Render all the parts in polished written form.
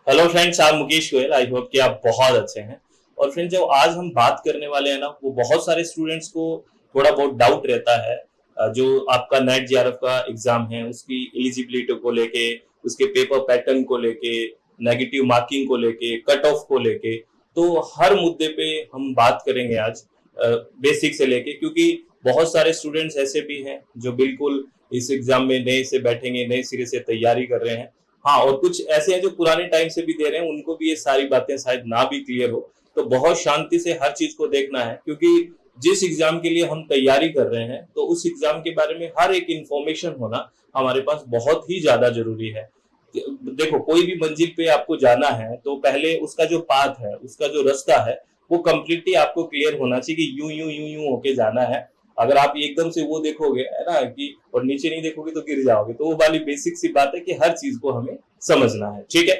Hello friends, आप Mukesh Goyal. I hope कि आप बहुत अच्छे हैं। और फ्रेंड्स, जो आज हम बात करने वाले हैं ना, वो बहुत सारे स्टूडेंट्स को थोड़ा बहुत डाउट रहता है। जो आपका नेट जेआरएफ का एग्जाम है उसकी एलिजिबिलिटी को लेके, उसके पेपर पैटर्न को लेके, नेगेटिव मार्किंग को लेके, कट ऑफ को लेके। तो हर मुद्दे पे हम बात करेंगे आज, बेसिक से लेके, क्योंकि बहुत सारे स्टूडेंट्स ऐसे भी हैं जो बिल्कुल इस एग्जाम में नए से बैठेंगे, नए सिरे से तैयारी कर रहे हैं। हाँ, और कुछ ऐसे हैं जो पुराने टाइम से भी दे रहे हैं, उनको भी ये सारी बातें शायद ना भी क्लियर हो। तो बहुत शांति से हर चीज को देखना है, क्योंकि जिस एग्जाम के लिए हम तैयारी कर रहे हैं तो उस एग्जाम के बारे में हर एक इंफॉर्मेशन होना हमारे पास बहुत ही ज्यादा जरूरी है। देखो, कोई भी मंजिल पे आपको जाना है तो पहले उसका जो पाथ है, उसका जो रास्ता है, वो कंप्लीटली आपको क्लियर होना चाहिए कि यूं यूं यूं यूं होके जाना है। अगर आप एकदम से वो देखोगे है ना कि और नीचे नहीं देखोगे तो गिर जाओगे। तो वो वाली बेसिक सी बात है कि हर चीज को हमें समझना है। ठीक है,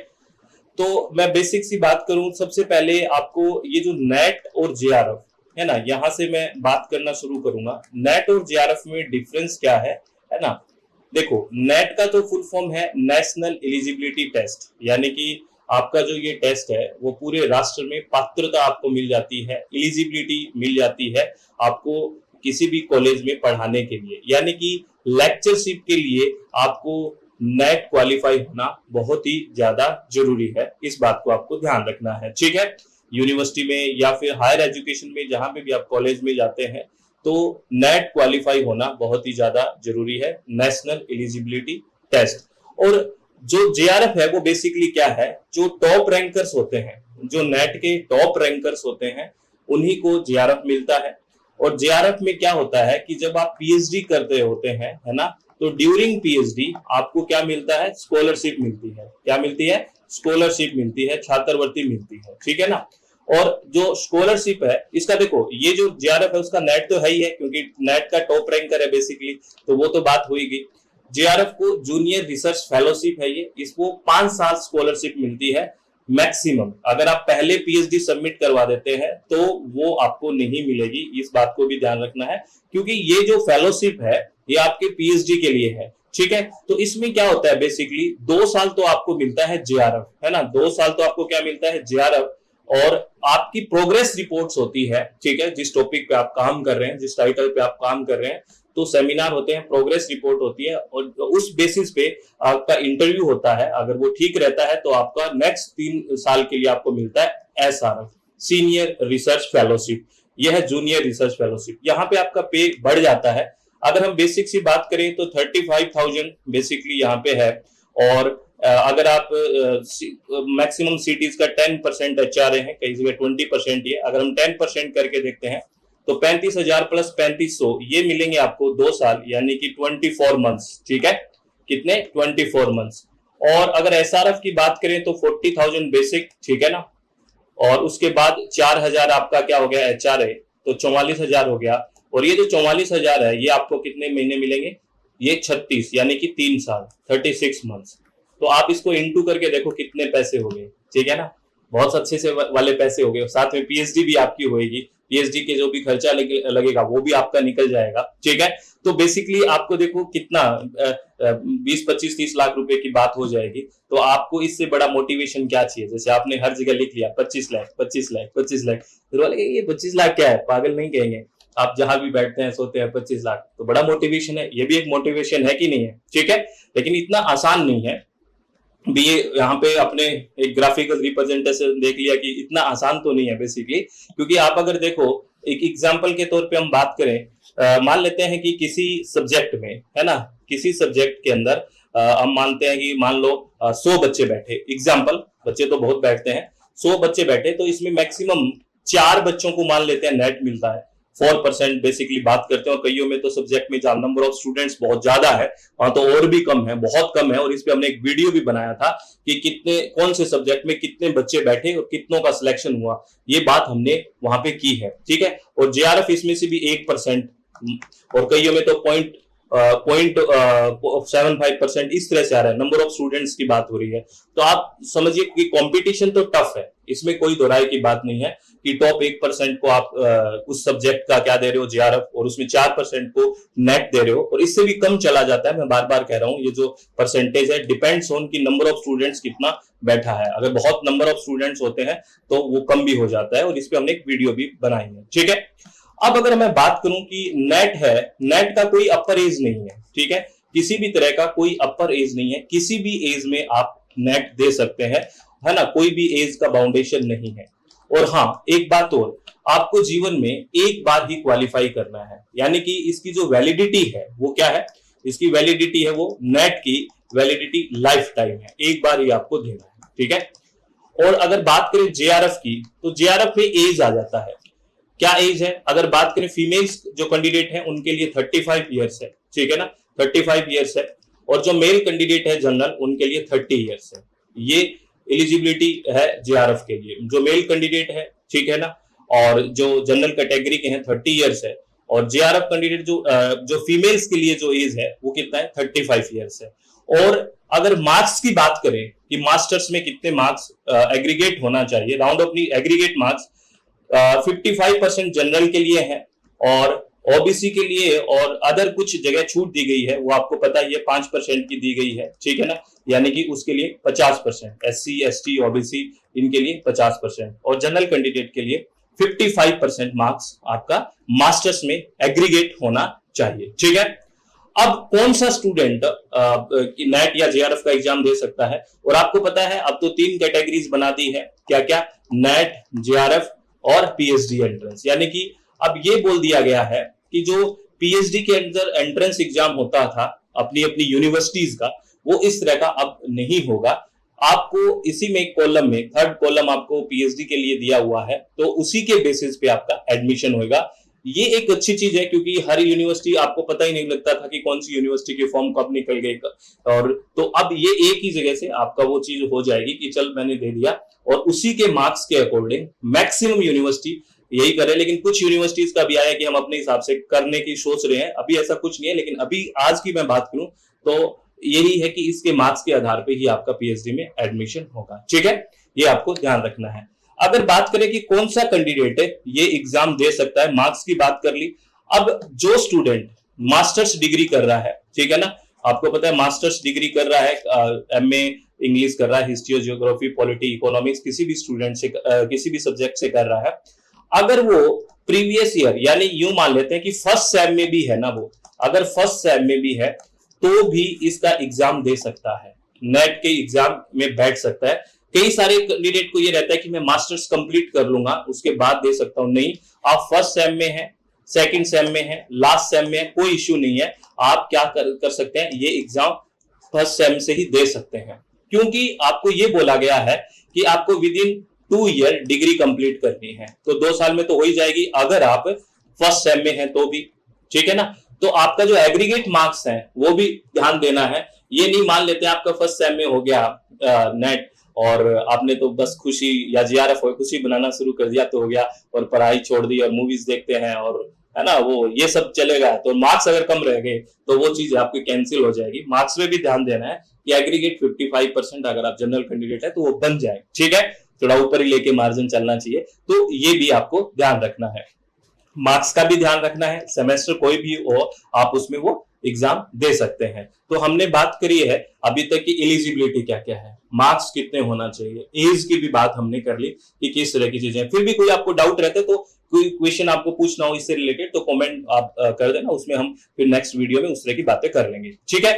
तो मैं बेसिक सी बात करूं, सबसे पहले आपको ये जो नेट और जेआरएफ है ना, यहां से मैं बात करना शुरू करूंगा। नेट और जेआरएफ में डिफरेंस क्या है ना। देखो, नेट का तो फुल फॉर्म है नेशनल एलिजिबिलिटी टेस्ट, यानी कि आपका जो ये टेस्ट है वो पूरे राष्ट्र में पात्रता आपको मिल जाती है, एलिजिबिलिटी मिल जाती है आपको किसी भी कॉलेज में पढ़ाने के लिए, यानी कि लेक्चरशिप के लिए आपको नेट क्वालिफाई होना बहुत ही ज्यादा जरूरी है। इस बात को आपको ध्यान रखना है। ठीक है, यूनिवर्सिटी में या फिर हायर एजुकेशन में जहां पे भी आप कॉलेज में जाते हैं तो नेट क्वालिफाई होना बहुत ही ज्यादा जरूरी है, नेशनल एलिजिबिलिटी टेस्ट। और जो जेआरएफ है वो बेसिकली क्या है, जो टॉप रैंकर्स होते हैं, जो नेट के टॉप रैंकर्स होते हैं, उन्हीं को जेआरएफ मिलता है। और जेआरएफ में क्या होता है कि जब आप पीएचडी करते होते हैं, है ना, तो ड्यूरिंग पीएचडी आपको क्या मिलता है, स्कॉलरशिप मिलती है। क्या मिलती है? स्कॉलरशिप मिलती है, छात्रवृत्ति मिलती है। ठीक है ना। और जो स्कॉलरशिप है इसका, देखो, ये जो जेआरएफ है उसका नेट तो है ही है, क्योंकि नेट का टॉप रैंकर है बेसिकली, तो वो तो बात होगी। जेआरएफ को जूनियर रिसर्च फेलोशिप है ये, इसको 5 साल स्कॉलरशिप मिलती है मैक्सिमम। अगर आप पहले पीएचडी सबमिट करवा देते हैं तो वो आपको नहीं मिलेगी, इस बात को भी ध्यान रखना है, क्योंकि ये जो फेलोशिप है ये आपके पीएचडी के लिए है। ठीक है, तो इसमें क्या होता है, बेसिकली 2 साल तो आपको मिलता है जेआरएफ, है ना, 2 साल तो आपको क्या मिलता है, जेआरएफ। और आपकी प्रोग्रेस रिपोर्ट्स होती है। ठीक है, जिस टॉपिक पे आप काम कर रहे हैं, जिस टाइटल पे आप काम कर रहे हैं, तो सेमिनार होते हैं, प्रोग्रेस रिपोर्ट होती है, और उस बेसिस पे आपका इंटरव्यू होता है। अगर वो ठीक रहता है तो आपका नेक्स्ट 3 साल के लिए आपको मिलता है एसआरएफ, सीनियर रिसर्च फेलोशिप। यह है जूनियर रिसर्च फेलोशिप। यहाँ पे आपका पे बढ़ जाता है। अगर हम बेसिक सी बात करें तो 35,000 बेसिकली यहाँ पे है। और अगर आप मैक्सिमम सिटीज का 10% एचआरए है, कई जगह 20% ही है। अगर हम 10% करके देखते हैं तो 35,000 प्लस 3500 ये मिलेंगे आपको 2 साल, यानी कि 24 मंथ्स। ठीक है, कितने? 24 मंथ्स। और अगर एसआरएफ की बात करें तो 40,000 बेसिक। ठीक है ना। और उसके बाद 4,000 आपका क्या हो गया, एचआरए, तो 44,000 हो गया। और ये जो 44,000 है ये आपको कितने महीने मिलेंगे, ये 36, यानी कि 3 साल, 36 मंथ्स। तो आप इसको इंटू करके देखो कितने पैसे हो गए। ठीक है ना, बहुत अच्छे से वाले पैसे हो गए। साथ में पीएचडी भी आपकी होगी, पीएचडी के जो भी खर्चा लगेगा वो भी आपका निकल जाएगा। ठीक है, तो बेसिकली आपको देखो कितना 20, 25, 30 लाख रुपए की बात हो जाएगी। तो आपको इससे बड़ा मोटिवेशन क्या चाहिए? जैसे आपने हर जगह लिख लिया 25 लाख, 25 लाख, 25 लाख, फिर बोले ये 25 लाख क्या है, पागल नहीं कहेंगे। आप जहां भी बैठते हैं सोते हैं 25 लाख, तो बड़ा मोटिवेशन है। ये भी एक मोटिवेशन है कि नहीं है? ठीक है, लेकिन इतना आसान नहीं है भी। ये यहाँ पे अपने एक ग्राफिकल रिप्रेजेंटेशन देख लिया कि इतना आसान तो नहीं है बेसिकली। क्योंकि आप अगर देखो, एक एग्जांपल के तौर पे हम बात करें, मान लेते हैं कि किसी सब्जेक्ट में, है ना, किसी सब्जेक्ट के अंदर हम मानते हैं कि मान लो 100 बच्चे बैठे, एग्जाम्पल, बच्चे तो बहुत बैठते हैं, 100 बच्चे बैठे, तो इसमें मैक्सिमम 4 बच्चों को मान लेते हैं नेट मिलता है। 4% बेसिकली बात करते हैं। और कईयों में तो सब्जेक्ट में जहां नंबर ऑफ स्टूडेंट्स बहुत ज्यादा है वहां तो और भी कम है, बहुत कम है। और इस पे हमने एक वीडियो भी बनाया था कि कितने, कौन से सब्जेक्ट में कितने बच्चे बैठे और कितनों का सिलेक्शन हुआ, ये बात हमने वहां पे की है। ठीक है, और जेआरएफ इसमें से भी 1%, और कईयों में तो 0.75% इस तरह से आ रहा है। नंबर ऑफ स्टूडेंट्स की बात हो रही है। तो आप समझिए कि कंपटीशन तो टफ है इसमें कोई दो राय की बात नहीं है कि टॉप 1% को आप उस सब्जेक्ट का क्या दे रहे हो जेआरएफ, और उसमें 4% को नेट दे रहे हो, और इससे भी कम चला जाता है। मैं बार बार कह रहा हूं, ये जो परसेंटेज है डिपेंड्स ऑन की नंबर ऑफ स्टूडेंट्स कितना बैठा है। अगर बहुत नंबर ऑफ स्टूडेंट्स होते हैं तो वो कम भी हो जाता है, और इस पे हमने एक वीडियो भी बनाई है, ठीक है। अब अगर मैं बात करूं कि नेट है, नेट का कोई अपर एज नहीं है, ठीक है, किसी भी तरह का कोई अपर एज नहीं है, किसी भी एज में आप नेट दे सकते हैं, है ना, कोई भी एज का बाउंडेशन नहीं है। और हाँ, एक बात और, आपको जीवन में एक बार ही क्वालिफाई करना है, यानी कि इसकी जो वैलिडिटी है वो क्या है, इसकी वैलिडिटी है वो नेट की वैलिडिटी लाइफ टाइम है, एक बार ही आपको देना है, ठीक है। और अगर बात करें जेआरएफ की, तो जेआरएफ में एज आ जाता है, क्या एज है, अगर बात करें फीमेल्स जो कैंडिडेट हैं उनके लिए 35 ईयर्स है, ठीक है ना, 35 ईयर्स है, और जो मेल कैंडिडेट है जनरल उनके लिए 30 ईयर्स है। ये एलिजिबिलिटी है जेआरएफ के लिए, जो मेल कैंडिडेट है, ठीक है ना, और जो जनरल कैटेगरी के हैं 30 ईयर्स है, और जेआरएफ कैंडिडेट जो फीमेल्स के लिए जो एज है वो कितना है, 35 ईयर्स है। और अगर मार्क्स की बात करें कि मास्टर्स में कितने मार्क्स एग्रीगेट होना चाहिए, round of aggregate marks 55% general के लिए है, और ओबीसी के लिए और अदर कुछ जगह छूट दी गई है, वो आपको पता ही है 5% की दी गई है, ठीक है ना, यानी कि उसके लिए 50%, एससी एसटी ओबीसी इनके लिए 50%, और जनरल कैंडिडेट के लिए 55% मार्क्स आपका मास्टर्स में एग्रीगेट होना चाहिए, ठीक है। अब कौन सा स्टूडेंट नेट या जेआरएफ का एग्जाम दे सकता है, और आपको पता है अब तो 3 कैटेगरीज बना दी है, क्या क्या, नेट, जेआरएफ और पीएचडी एंट्रेंस। यानी कि अब ये बोल दिया गया है कि जो पीएचडी के अंदर एंट्रेंस एग्जाम होता था अपनी अपनी यूनिवर्सिटीज का, वो इस तरह का अब नहीं होगा। आपको इसी में एक कॉलम में, थर्ड कॉलम आपको पीएचडी के लिए दिया हुआ है, तो उसी के बेसिस पे आपका एडमिशन होगा। ये एक अच्छी चीज है, क्योंकि हर यूनिवर्सिटी आपको पता ही नहीं लगता था कि कौन सी यूनिवर्सिटी के फॉर्म कब निकल गए, और तो अब ये एक ही जगह से आपका वो चीज हो जाएगी कि चल मैंने दे दिया, और उसी के मार्क्स के अकॉर्डिंग मैक्सिमम यूनिवर्सिटी यही करे। लेकिन कुछ यूनिवर्सिटीज का भी आया कि हम अपने हिसाब से करने की सोच रहे हैं, अभी ऐसा कुछ नहीं है, लेकिन अभी आज की मैं बात करूं तो यही है कि इसके मार्क्स के आधार पर ही आपका पीएचडी में एडमिशन होगा, ठीक है, ये आपको ध्यान रखना है। अगर बात करें कि कौन सा कैंडिडेट है ये एग्जाम दे सकता है, मार्क्स की बात कर ली। अब जो स्टूडेंट मास्टर्स डिग्री कर रहा है, ठीक है ना, आपको पता है मास्टर्स डिग्री कर रहा है, एमए इंग्लिश कर रहा है, हिस्ट्री और ज्योग्राफी, पॉलिटी, इकोनॉमिक्स, किसी भी स्टूडेंट से किसी भी सब्जेक्ट से कर रहा है, अगर वो प्रीवियस ईयर, यानी यूं मान लेते हैं कि फर्स्ट सेम में भी है ना, वो अगर फर्स्ट सेम में भी है तो भी इसका एग्जाम दे सकता है, नेट के एग्जाम में बैठ सकता है। कई सारे कैंडिडेट को ये रहता है कि मैं मास्टर्स कंप्लीट कर लूंगा उसके बाद दे सकता हूं, नहीं, आप फर्स्ट सेम में है, सेकंड सेम में है, लास्ट सेम में है, कोई इश्यू नहीं है, आप क्या कर सकते हैं, ये एग्जाम फर्स्ट सेम से ही दे सकते हैं, क्योंकि आपको ये बोला गया है कि आपको with in 2 year degree complete करनी है, तो 2 साल में तो हो ही जाएगी अगर आप फर्स्ट सेम में है तो भी, ठीक है ना। तो आपका जो एग्रीगेट मार्क्स है वो भी ध्यान देना है, ये नहीं मान लेते आपका फर्स्ट सेम में हो गया नेट और आपने तो बस खुशी या जेआरएफ खुशी बनाना शुरू कर दिया तो हो गया, और पढ़ाई छोड़ दी और मूवीज देखते हैं और है ना वो ये सब चलेगा, तो मार्क्स अगर कम रह गए तो वो चीज आपकी कैंसिल हो जाएगी। मार्क्स में भी ध्यान देना है कि एग्रीगेट 55% अगर आप जनरल कैंडिडेट है तो वो बन जाए, ठीक है, थोड़ा ऊपर ही लेके मार्जिन चलना चाहिए, तो ये भी आपको ध्यान रखना है। मार्क्स का भी ध्यान रखना है, सेमेस्टर कोई भी हो आप उसमें वो एग्जाम दे सकते हैं। तो हमने बात करी है अभी तक की एलिजिबिलिटी क्या क्या है, मार्क्स कितने होना चाहिए, एज की भी बात हमने कर ली कि किस तरह की चीजें। फिर भी कोई आपको डाउट रहता है तो कोई क्वेश्चन आपको पूछना हो इससे रिलेटेड तो कमेंट आप कर देना, उसमें हम फिर नेक्स्ट वीडियो में उस तरह की बातें कर लेंगे, ठीक है।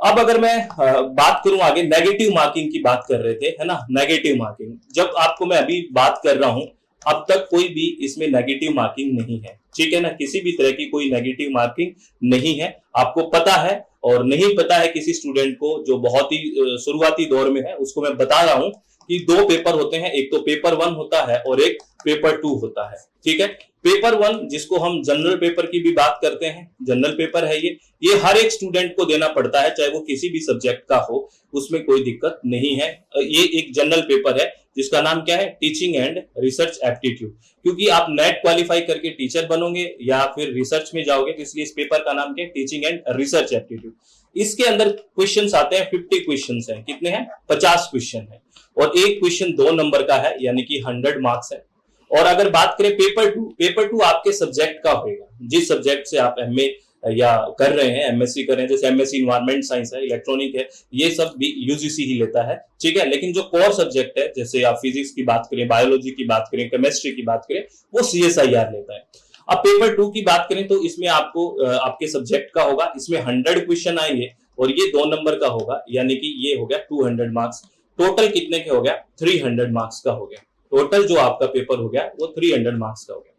अब अगर मैं बात करूं आगे, नेगेटिव मार्किंग की बात कर रहे थे, है ना, नेगेटिव मार्किंग, जब आपको मैं अभी बात कर रहा हूं अब तक कोई भी इसमें नेगेटिव मार्किंग नहीं है, ठीक है ना, किसी भी तरह की कोई नेगेटिव मार्किंग नहीं है। आपको पता है और नहीं पता है किसी स्टूडेंट को जो बहुत ही शुरुआती दौर में है, उसको मैं बता रहा हूं कि 2 पेपर होते हैं, एक तो पेपर 1 होता है और एक पेपर 2 होता है, ठीक है। पेपर 1 जिसको हम जनरल पेपर की भी बात करते हैं, जनरल पेपर है ये हर एक स्टूडेंट को देना पड़ता है, चाहे वो किसी भी सब्जेक्ट का हो, उसमें कोई दिक्कत नहीं है। ये एक जनरल पेपर है, जिसका नाम क्या है, टीचिंग एंड रिसर्च एप्टीट्यूड। क्योंकि आप नेट क्वालिफाई करके टीचर बनोगे या फिर रिसर्च में जाओगे, तो इसलिए इस पेपर का नाम क्या है, टीचिंग एंड रिसर्च एप्टीट्यूड। इसके अंदर क्वेश्चंस आते हैं, 50 क्वेश्चंस हैं। कितने हैं, 50 क्वेश्चन है, और एक क्वेश्चन 2 नंबर का है, यानी कि 100 मार्क्स है। और अगर बात करें पेपर टू आपके सब्जेक्ट का होगा, जिस सब्जेक्ट से आप एमए या कर रहे हैं, एमएससी कर रहे हैं, जैसे एमएससी इन्वायरमेंट साइंस है, इलेक्ट्रॉनिक है, ये सब भी यूजीसी ही लेता है, ठीक है। लेकिन जो कोर सब्जेक्ट है, जैसे आप फिजिक्स की बात करें, बायोलॉजी की बात करें, केमिस्ट्री की बात करें, वो सीएसआईआर लेता है। अब पेपर 2 की बात करें तो इसमें आपको आपके सब्जेक्ट का होगा, इसमें 100 क्वेश्चन आएंगे और ये 2 नंबर का होगा, यानी कि ये हो गया 200 मार्क्स। टोटल कितने के हो गया, 300 मार्क्स का हो गया। टोटल जो आपका पेपर हो गया वो 300 मार्क्स का हो गया।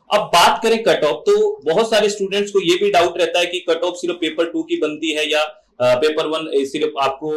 अब बात करें कट ऑफ, तो बहुत सारे स्टूडेंट्स को ये भी डाउट रहता है कि कट ऑफ सिर्फ पेपर 2 की बनती है या पेपर 1 सिर्फ आपको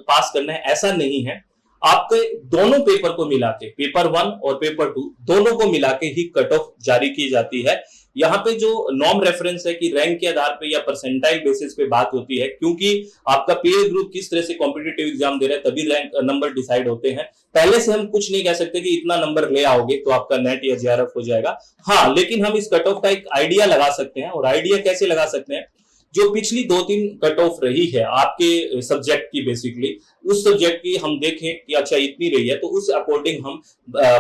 पास करना है। ऐसा नहीं है, आपके दोनों पेपर को मिला के, पेपर 1 और पेपर 2 दोनों को मिला के ही कट ऑफ जारी की जाती है। यहाँ पे जो नॉर्म रेफरेंस है कि रैंक के आधार पे या परसेंटाइल बेसिस पे बात होती है, क्योंकि आपका पीयर ग्रुप किस तरह से कॉम्पिटिटिव एग्जाम दे रहा है तभी रैंक नंबर डिसाइड होते हैं। पहले से हम कुछ नहीं कह सकते कि इतना नंबर ले आओगे तो आपका नेट या जेआरएफ हो जाएगा। हाँ, लेकिन हम इस कट ऑफ का एक आइडिया लगा सकते हैं, और आइडिया कैसे लगा सकते हैं, जो पिछली 2-3 कट ऑफ रही है आपके सब्जेक्ट की, बेसिकली उस सब्जेक्ट की हम देखें कि अच्छा इतनी रही है, तो उस अकॉर्डिंग हम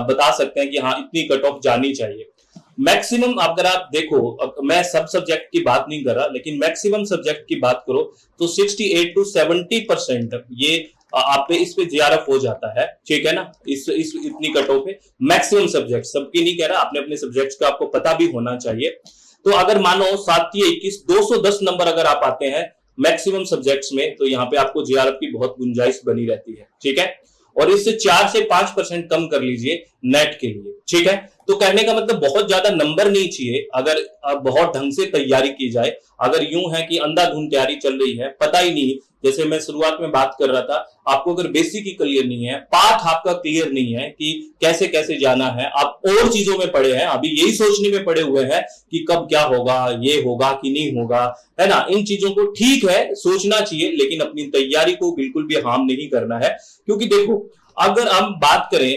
बता सकते हैं कि हाँ इतनी कट ऑफ जानी चाहिए। मैक्सिमम अगर आप देखो, मैं सब सब्जेक्ट की बात नहीं कर रहा, लेकिन मैक्सिमम सब्जेक्ट की बात करो तो 68 to 70% तक ये आप पे इस पे जेआरएफ हो जाता है, ठीक है ना। इस इतनी कट ऑफ है मैक्सिमम सब्जेक्ट, सबकी नहीं कह रहा, अपने अपने सब्जेक्ट्स का आपको पता भी होना चाहिए। तो अगर मानो 7-21 210 नंबर अगर आप आते हैं मैक्सिमम सब्जेक्ट्स में, तो यहाँ पे आपको जेआरएफ की बहुत गुंजाइश बनी रहती है, ठीक है। और इससे 4 से 5% कम कर लीजिए नेट के लिए, ठीक है। तो कहने का मतलब बहुत ज्यादा नंबर नहीं चाहिए, अगर बहुत ढंग से तैयारी की जाए। अगर यूं है कि अंधाधुंध तैयारी चल रही है, पता ही नहीं, जैसे मैं शुरुआत में बात कर रहा था, आपको अगर बेसिक ही क्लियर नहीं है, पाथ आपका क्लियर नहीं है कि कैसे कैसे जाना है, आप और चीजों में पड़े हैं, अभी यही सोचने में पड़े हुए हैं कि कब क्या होगा, ये होगा कि नहीं होगा, है ना। इन चीजों को ठीक है सोचना चाहिए, लेकिन अपनी तैयारी को बिल्कुल भी हार्म नहीं करना है। क्योंकि देखो, अगर हम बात करें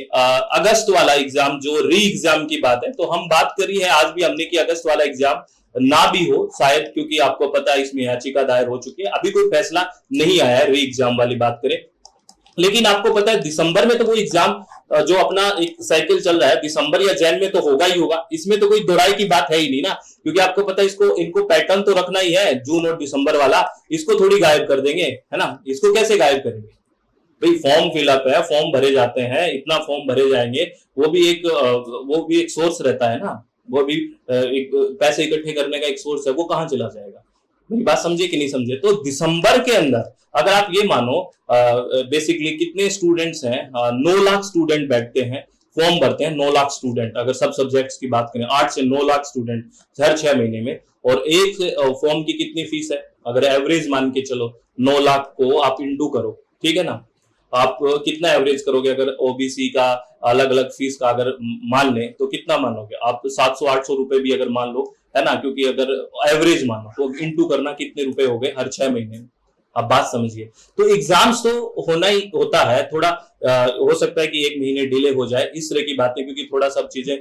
अगस्त वाला एग्जाम, जो री एग्जाम की बात है, तो हम बात करी है आज भी हमने कि अगस्त वाला एग्जाम ना भी हो शायद, क्योंकि आपको पता है इसमें याचिका दायर हो चुकी है, अभी कोई फैसला नहीं आया है री एग्जाम वाली बात करें। लेकिन आपको पता है दिसंबर में तो वो एग्जाम जो अपना एक साइकिल चल रहा है, दिसंबर या जैन में तो होगा ही होगा, इसमें तो कोई दोहराई की बात है ही नहीं ना। क्योंकि आपको पता है इनको पैटर्न तो रखना ही है, जून और दिसंबर वाला, इसको थोड़ी गायब कर देंगे, है ना। इसको कैसे गायब करेंगे भाई, फॉर्म फिलअप है, फॉर्म भरे जाते हैं, इतना फॉर्म भरे जाएंगे, वो भी एक सोर्स रहता है ना, वो भी एक पैसे इकट्ठे करने का एक सोर्स है, वो कहाँ चला जाएगा। मेरी बात समझे कि नहीं समझे। तो दिसंबर के अंदर अगर आप ये मानो, बेसिकली कितने स्टूडेंट्स हैं, 9 लाख स्टूडेंट बैठते हैं, फॉर्म भरते हैं 9 लाख स्टूडेंट, अगर सब सब्जेक्ट्स की बात करें 8 से 9 लाख स्टूडेंट हर 6 महीने में, और एक फॉर्म की कितनी फीस है, अगर एवरेज मान के चलो 9 लाख को आप इंटू करो, ठीक है ना। आप कितना एवरेज करोगे, अगर ओबीसी का अलग अलग फीस का अगर मान लें तो कितना मानोगे आप, 700-800 रुपए भी अगर मान लो, है ना। क्योंकि अगर एवरेज मानो तो इंटू करना कितने रुपए हो गए हर 6 महीने में, आप बात समझिए। तो एग्जाम्स तो होना ही होता है, थोड़ा हो सकता है कि 1 महीने डिले हो जाए, इस तरह की बातें, क्योंकि थोड़ा सब चीजें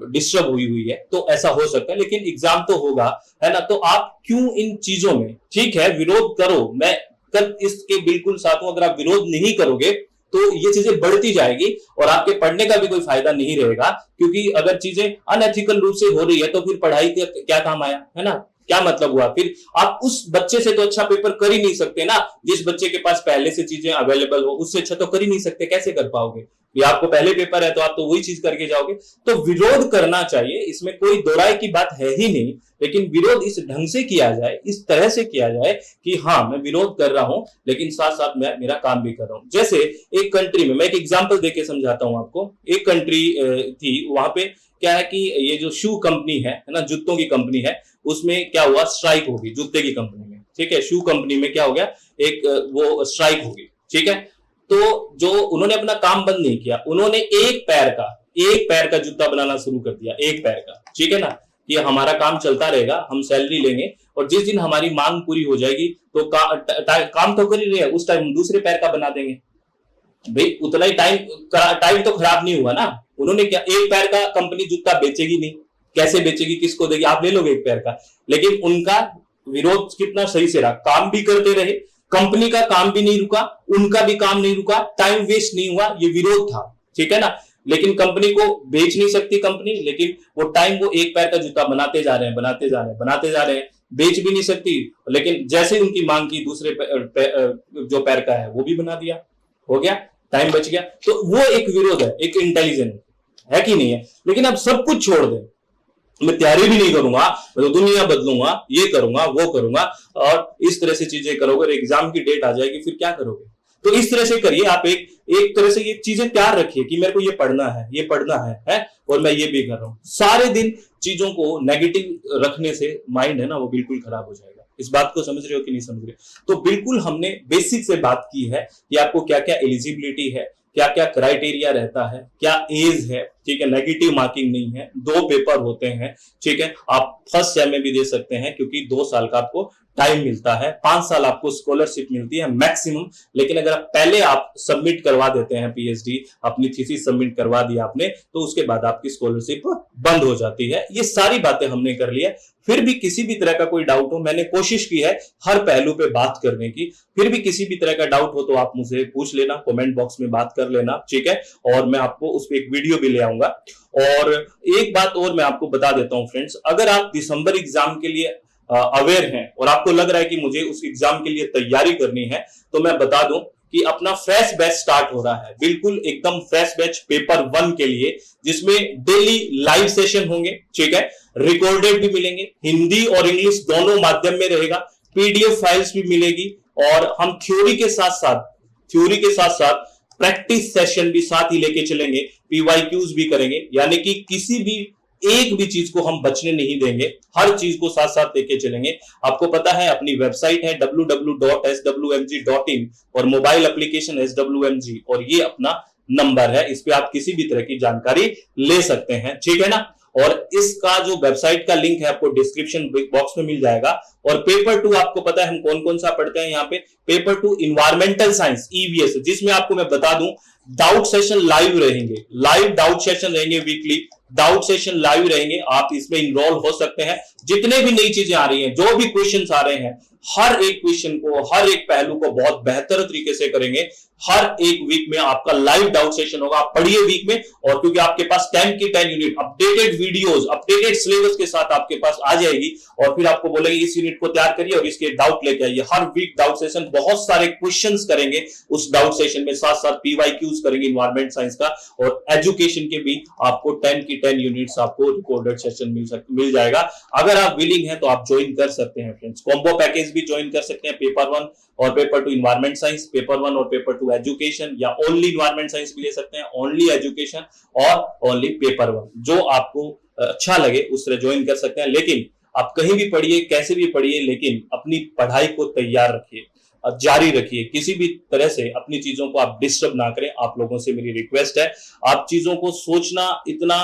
डिस्टर्ब हुई है, तो ऐसा हो सकता है, लेकिन एग्जाम तो होगा, है ना। तो आप क्यों इन चीजों में, ठीक है विरोध करो, मैं कल इसके बिल्कुल साथ हूं, अगर आप विरोध नहीं करोगे तो ये चीजें बढ़ती जाएगी और आपके पढ़ने का भी कोई फायदा नहीं रहेगा। क्योंकि अगर चीजें अनएथिकल रूप से हो रही है तो फिर पढ़ाई का क्या काम आया, है ना, क्या मतलब हुआ। फिर आप उस बच्चे से तो अच्छा पेपर कर ही नहीं सकते ना, जिस बच्चे के पास पहले से चीजें अवेलेबल हो, उससे अच्छा तो कर ही नहीं सकते, कैसे कर पाओगे। ये आपको पहले पेपर है तो आप तो वही चीज करके जाओगे। तो विरोध करना चाहिए, इसमें कोई दोहराई की बात है ही नहीं, लेकिन विरोध इस ढंग से किया जाए, इस तरह से किया जाए कि हाँ मैं विरोध कर रहा हूं लेकिन साथ साथ मैं मेरा काम भी कर रहा हूं। जैसे एक कंट्री में, मैं एक एग्जांपल देके समझाता हूं आपको। एक कंट्री थी, वहां पे क्या है कि ये जो शू कंपनी है ना, जूतों की कंपनी है, उसमें क्या हुआ, स्ट्राइक होगी जूते की कंपनी में, ठीक है। शू कंपनी में क्या हो गया, एक वो स्ट्राइक होगी, ठीक है। तो जो उन्होंने अपना काम बंद नहीं किया, उन्होंने एक पैर का जूता बनाना शुरू कर दिया, एक पैर का, ठीक है ना। कि हमारा काम चलता रहेगा, हम सैलरी लेंगे और जिस दिन हमारी मांग पूरी हो जाएगी तो काम तो कर ही रहे हैं, उस टाइम हम दूसरे पैर का बना देंगे, भाई उतना ही टाइम तो खराब नहीं हुआ ना। उन्होंने क्या, एक पैर का कंपनी जूता बेचेगी नहीं, कैसे बेचेगी, किसको देगी, आप ले लोगे एक पैर का। लेकिन उनका विरोध कितना सही से रहा, काम भी करते रहे, कंपनी का काम भी नहीं रुका, उनका भी काम नहीं रुका, टाइम वेस्ट नहीं हुआ, ये विरोध था, ठीक है ना। लेकिन कंपनी को बेच नहीं सकती कंपनी, लेकिन वो टाइम वो एक पैर का जूता बनाते जा रहे हैं, बनाते जा रहे हैं, बनाते जा रहे हैं, बेच भी नहीं सकती, लेकिन जैसे उनकी मांग की दूसरे जो पैर का है वो भी बना दिया, हो गया, टाइम बच गया। तो वो एक विरोध है, एक इंटेलिजेंट है कि नहीं है। लेकिन अब सब कुछ छोड़ दे, मैं तैयारी भी नहीं करूंगा, मैं तो दुनिया बदलूंगा, ये करूंगा वो करूंगा, और इस तरह से चीजें करोगे, एग्जाम की डेट आ जाएगी, फिर क्या करोगे। तो इस तरह से करिए आप, एक तरह से ये चीजें तैयार रखिए कि मेरे को ये पढ़ना है, ये पढ़ना है, और मैं ये भी कर रहा हूं। सारे दिन चीजों को नेगेटिव रखने से माइंड है ना वो बिल्कुल खराब हो जाएगा। इस बात को समझ रहे हो कि नहीं समझ रहे। तो बिल्कुल हमने बेसिक से बात की है कि आपको क्या क्या एलिजिबिलिटी है, क्या क्या क्राइटेरिया रहता है, क्या एज है, ठीक है, नेगेटिव मार्किंग नहीं है, 2 पेपर होते हैं, ठीक है, आप फर्स्ट सेम में भी दे सकते हैं क्योंकि 2 साल का आपको टाइम मिलता है, 5 साल आपको स्कॉलरशिप मिलती है मैक्सिमम। लेकिन अगर पहले आप सबमिट करवा देते हैं पीएचडी, अपनी थीसिस सबमिट करवा दी आपने, तो उसके बाद आपकी स्कॉलरशिप बंद हो जाती है। ये सारी बातें हमने कर ली है। फिर भी किसी भी तरह का कोई डाउट हो, मैंने कोशिश की है हर पहलू पे बात करने की, फिर भी किसी भी तरह का डाउट हो तो आप मुझे पूछ लेना, कमेंट बॉक्स में बात कर लेना, ठीक है, और मैं आपको उस पर एक वीडियो भी ले आऊंगा। और एक बात और मैं आपको बता देता हूं फ्रेंड्स, अगर आप दिसंबर एग्जाम के लिए अवेयर हैं और आपको लग रहा है कि मुझे उस एग्जाम के लिए तैयारी करनी है, तो मैं बता दूं कि अपना फ्रेश बैच स्टार्ट हो रहा है, बिल्कुल एकदम फ्रेश बैच पेपर 1 के लिए, जिसमें डेली लाइव सेशन होंगे, ठीक है, रिकॉर्डेड भी मिलेंगे, हिंदी और इंग्लिश दोनों माध्यम में रहेगा, पीडीएफ फाइल्स भी मिलेगी, और हम थ्योरी के साथ साथ प्रैक्टिस सेशन भी साथ ही लेके चलेंगे, पीवाईक्यूज भी करेंगे, यानी कि किसी भी एक भी चीज को हम बचने नहीं देंगे, हर चीज को साथ साथ लेके चलेंगे। आपको पता है अपनी वेबसाइट है www.swmg.in और मोबाइल एप्लीकेशन SWMG, और ये अपना नंबर है, इस पे आप किसी भी तरह की जानकारी ले सकते हैं, ठीक है ना। और इसका जो वेबसाइट का लिंक है आपको डिस्क्रिप्शन बॉक्स में मिल जाएगा। और पेपर 2 आपको पता है हम कौन कौन सा पढ़ते हैं यहाँ पे, पेपर 2 इन्वायरमेंटल साइंस ईवीएस, जिसमें आपको मैं बता दूं डाउट सेशन लाइव रहेंगे, लाइव डाउट सेशन रहेंगे, वीकली डाउट सेशन लाइव रहेंगे, आप इसमें इनरोल हो सकते हैं। जितने भी नई चीजें आ रही हैं, जो भी क्वेश्चंस आ रहे हैं, हर एक क्वेश्चन को, हर एक पहलू को बहुत बेहतर तरीके से करेंगे। हर एक वीक में आपका लाइव डाउट सेशन होगा, आप पढ़िए वीक में, और क्योंकि आपके पास 10 की 10 unit updated videos, updated syllabus के साथ आपके पास आ जाएगी, और फिर आपको बोलेंगे इस यूनिट को तैयार करिए और इसके डाउट लेके आइए। हर वीक डाउट सेशन, बहुत सारे क्वेश्चंस करेंगे उस डाउट सेशन में, साथ साथ पीवाईक्यूज करेंगे इन्वायरमेंट साइंस का, और एजुकेशन के भी आपको 10 की 10 यूनिट्स आपको रिकॉर्डेड सेशन मिल जाएगा। अगर आप विलिंग हैं तो आप ज्वाइन कर सकते हैं फ्रेंड्स, कॉम्बो पैकेज भी ज्वाइन कर सकते हैं, पेपर 1 और पेपर 2 इन्वायरमेंट साइंस, पेपर 1 और पेपर 2 एजुकेशन, या ओनली इन्वायरमेंट साइंस भी ले सकते हैं, ओनली एजुकेशन और ओनली पेपर 1, जो आपको अच्छा लगे उस तरह ज्वाइन कर सकते हैं। लेकिन आप कहीं भी पढ़िए, कैसे भी पढ़िए, लेकिन अपनी पढ़ाई को तैयार रखिए, जारी रखिए, किसी भी तरह से अपनी चीजों को आप डिस्टर्ब ना करें। आप लोगों से मेरी रिक्वेस्ट है, आप चीजों को सोचना इतना,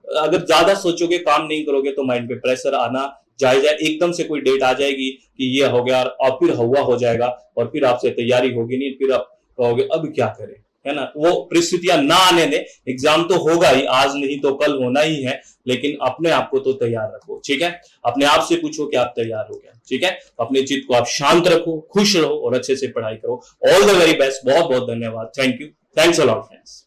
अगर ज्यादा सोचोगे, काम नहीं करोगे, तो माइंड पे प्रेशर आना जायज है। एकदम से कोई डेट आ जाएगी कि ये हो गया और फिर हुआ हो जाएगा, और फिर आपसे तैयारी होगी नहीं, फिर आप कहोगे अब क्या करें, है ना। वो परिस्थितियां ना आने दें, एग्जाम तो होगा ही, आज नहीं तो कल होना ही है, लेकिन अपने आप को तो तैयार रखो, ठीक है। अपने आप से पूछो कि आप तैयार हो गए, ठीक है। अपने चित्त को आप शांत रखो, खुश रहो और अच्छे से पढ़ाई करो। ऑल द वेरी बेस्ट, बहुत बहुत धन्यवाद, thank you, thanks a lot friends.